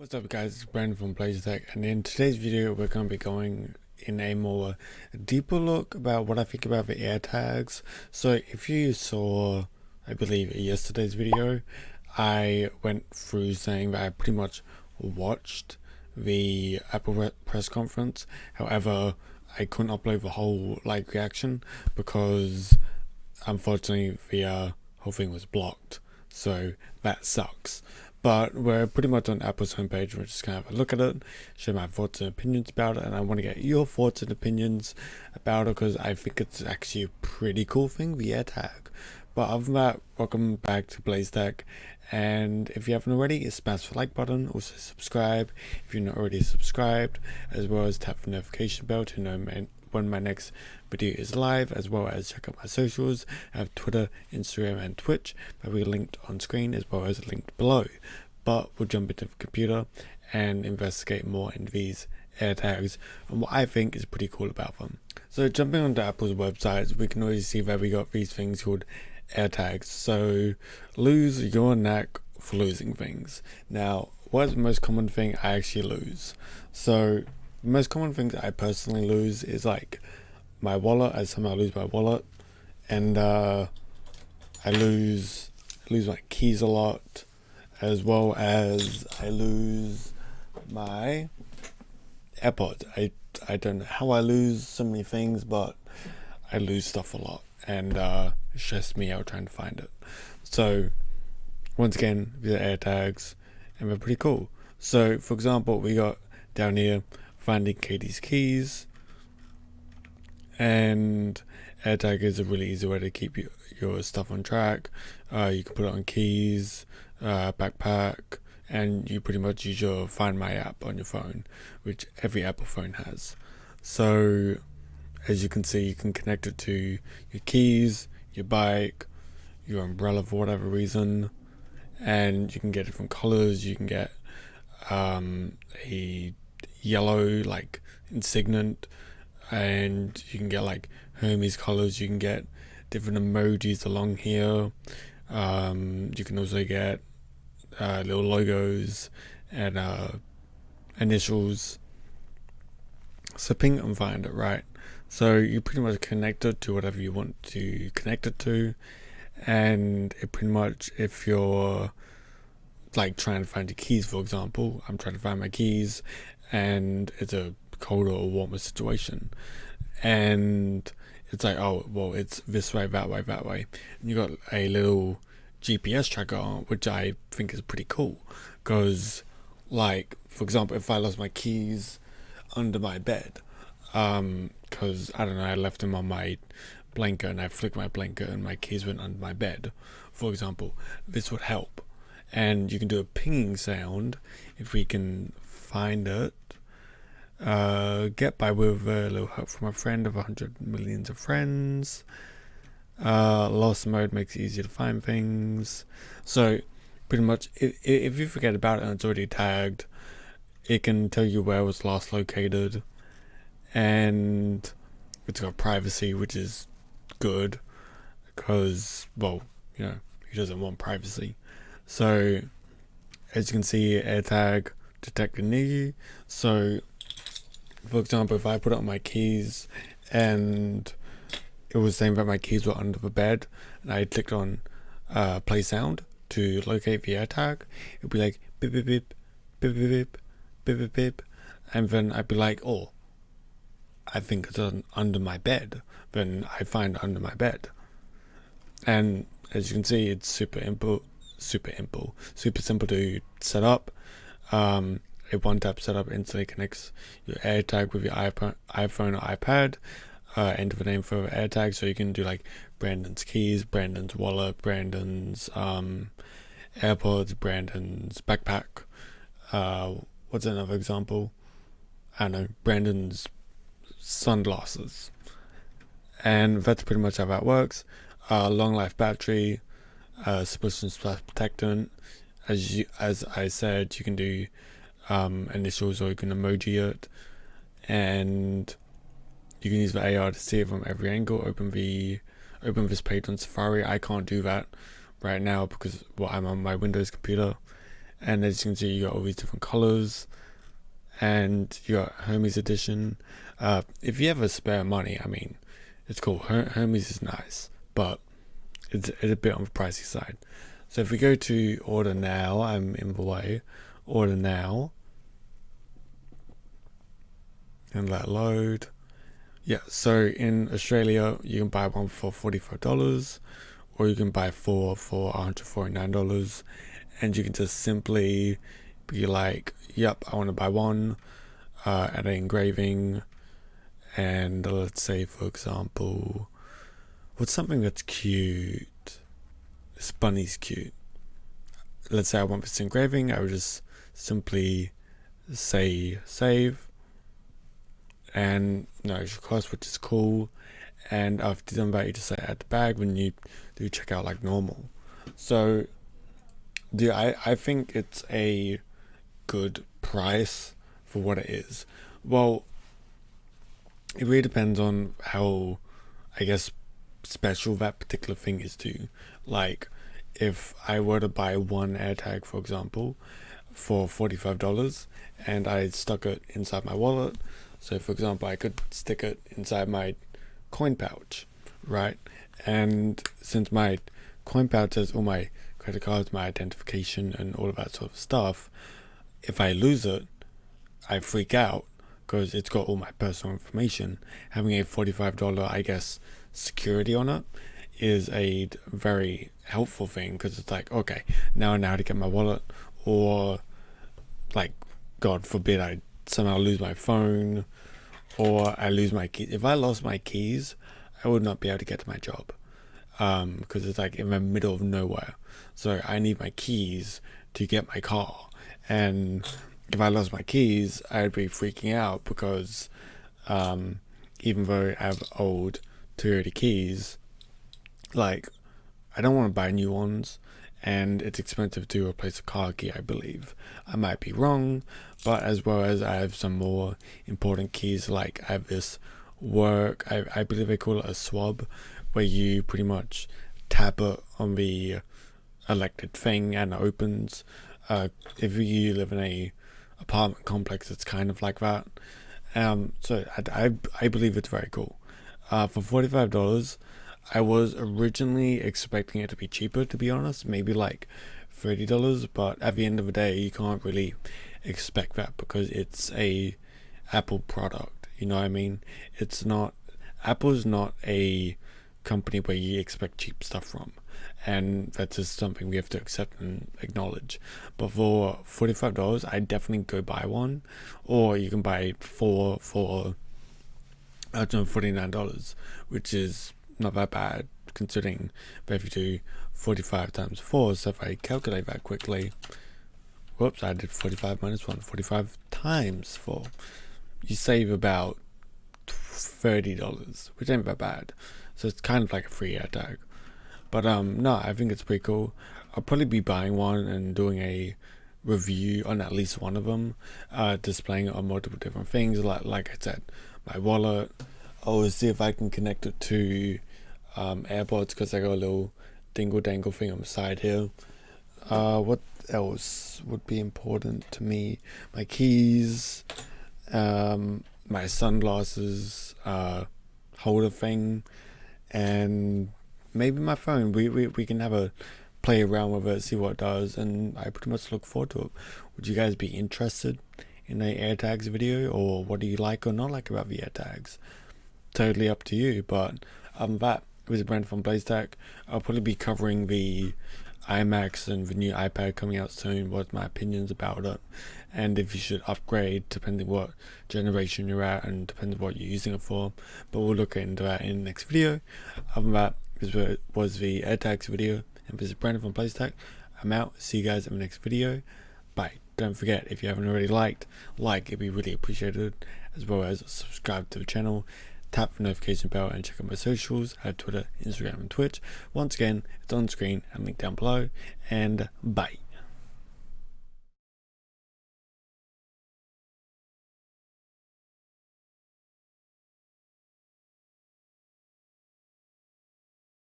What's up guys, it's Brandon from BlazeTech, and in today's video we're going to be going in a more deeper look about what I think about the AirTags. So if you saw, I believe, yesterday's video, I went through saying that I pretty much watched the Apple press conference. However, I couldn't upload the whole reaction because unfortunately the whole thing was blocked, so that sucks. But we're pretty much on Apple's homepage. We're just going to have a look at it, share my thoughts and opinions about it, and I want to get your thoughts and opinions about it because I think it's actually a pretty cool thing, the AirTag. But other than that, welcome back to BlazeTech, and if you haven't already, smash the like button, also subscribe if you're not already subscribed, as well as tap the notification bell to know when my next video is live, as well as check out my socials. I have Twitter, Instagram and Twitch, that will be linked on screen as well as linked below. But we'll jump into the computer and investigate more into these AirTags and what I think is pretty cool about them. So jumping onto Apple's website, we can already see that we got these things called AirTags. So lose your knack for losing things. Now, what is the most common thing I actually lose? So the most common things I personally lose is my wallet. I somehow lose my wallet, and I lose my keys a lot, as well as I lose my AirPods. I don't know how I lose so many things, but I lose stuff a lot, and it's just me out trying to find it. So once again, these are AirTags, and they're pretty cool. So for example, we got down here finding Katie's keys, and AirTag is a really easy way to keep your stuff on track. You can put it on keys, backpack, and you pretty much use your Find My app on your phone, which every Apple phone has. So as you can see, you can connect it to your keys, your bike, your umbrella for whatever reason, and you can get different colors. You can get a yellow insigniant, and you can get Hermes colors. You can get different emojis along here. You can also get little logos and initials. So ping and find it, right? So you pretty much connect it to whatever you want to connect it to, and it pretty much, if you're trying to find your keys, for example, I'm trying to find my keys and it's a colder or warmer situation, and it's oh well, it's this way, that way, that way, and you got a little GPS tracker on, which I think is pretty cool because for example, if I lost my keys under my bed, because I don't know, I left them on my blanket and I flicked my blanket and my keys went under my bed, for example, this would help. And you can do a pinging sound if we can find it. Get by with a little help from a friend of 100 million of friends. Lost mode makes it easier to find things. So pretty much, if you forget about it and it's already tagged, it can tell you where it was last located, and it's got privacy, which is good because, well, who doesn't want privacy? So as you can see, AirTag detected near you. So for example, if I put it on my keys and it was saying that my keys were under the bed, and I clicked on play sound to locate the AirTag, it'd be like beep beep beep beep beep beep beep beep beep, and then I'd be like, oh, I think it's under my bed. Then I find it under my bed, and as you can see, it's super simple to set up. A one-tap setup instantly connects your AirTag with your iPhone or iPad. Enter the name for AirTag, so you can do Brandon's keys, Brandon's wallet, Brandon's AirPods, Brandon's backpack. What's another example? I don't know, Brandon's sunglasses. And that's pretty much how that works. Long life battery, suppression protectant. As I said, you can do initials, or you can emoji it, and you can use the AR to see it from every angle. Open this page on Safari. I can't do that right now because I'm on my Windows computer, And as you can see, you got all these different colors, and you got Hermes edition. If you have a spare money, I mean, it's cool. Hermes is nice, but it's a bit on the pricey side. So if we go to order now, I'm in the way. Order now, and let load. Yeah, so in Australia, you can buy one for $45, or you can buy four for $149, and you can just simply be like, yep, I want to buy one, add an engraving, and let's say, for example, what's something that's cute? This bunny's cute. Let's say I want this engraving, I would just simply say save, and no extra cost, which is cool. And after done that, you just say add the bag when you do check out like normal. So I think it's a good price for what it is. Well, it really depends on how, I guess, special that particular thing is to you. Like, if I were to buy one AirTag, for example, for $45, and I stuck it inside my wallet, so for example, I could stick it inside my coin pouch, right? And since my coin pouch has all my credit cards, my identification, and all of that sort of stuff, if I lose it, I freak out because it's got all my personal information. Having a $45, I guess, security on it is a very helpful thing, because it's like, okay, now I know how to get my wallet, or like, God forbid, I somehow lose my phone, or I lose my keys. If I lost my keys, I would not be able to get to my job, because it's like in the middle of nowhere. So I need my keys to get my car, and if I lost my keys, I'd be freaking out, because even though I have old Toyota keys, like, I don't want to buy new ones, and it's expensive to replace a car key, I believe. I might be wrong, but as well as I have some more important keys, like I have this work, I believe they call it a swab, where you pretty much tap it on the elected thing and it opens. If you live in a apartment complex, it's kind of like that. So I believe it's very cool. For $45, I was originally expecting it to be cheaper, to be honest, maybe like $30, but at the end of the day, you can't really expect that, because it's a Apple product, you know what I mean? Apple's not a company where you expect cheap stuff from, and that's just something we have to accept and acknowledge. But for $45, I definitely go buy one, or you can buy four for $49, which is not that bad, considering that if you do 45 times 4, so if I calculate that quickly, whoops, I did 45 minus 1, 45 times 4, you save about $30, which ain't that bad. So it's kind of like a free AirTag. But no, I think it's pretty cool. I'll probably be buying one and doing a review on at least one of them, displaying it on multiple different things, like I said, my wallet. I'll see if I can connect it to AirPods, because I got a little dingle dangle thing on the side here. What else would be important to me? My keys, my sunglasses holder thing, and maybe my phone. We can have a play around with it, see what it does, and I pretty much look forward to it. Would you guys be interested in a AirTags video, or what do you like or not like about the AirTags? Totally up to you. But other than that, this is Brandon from BlazeTech. I'll probably be covering the iMacs and the new iPad coming out soon, what my opinions about it, and if you should upgrade depending what generation you're at and depending what you're using it for. But we'll look into that in the next video. Other than that, this was the AirTags video, and this is Brandon from BlazeTech. I'm out. See you guys in the next video. Bye. Don't forget, if you haven't already it'd be really appreciated, as well as subscribe to the channel, tap the notification bell, and check out my socials. I have Twitter, Instagram, and Twitch. Once again, it's on screen and linked down below. And bye.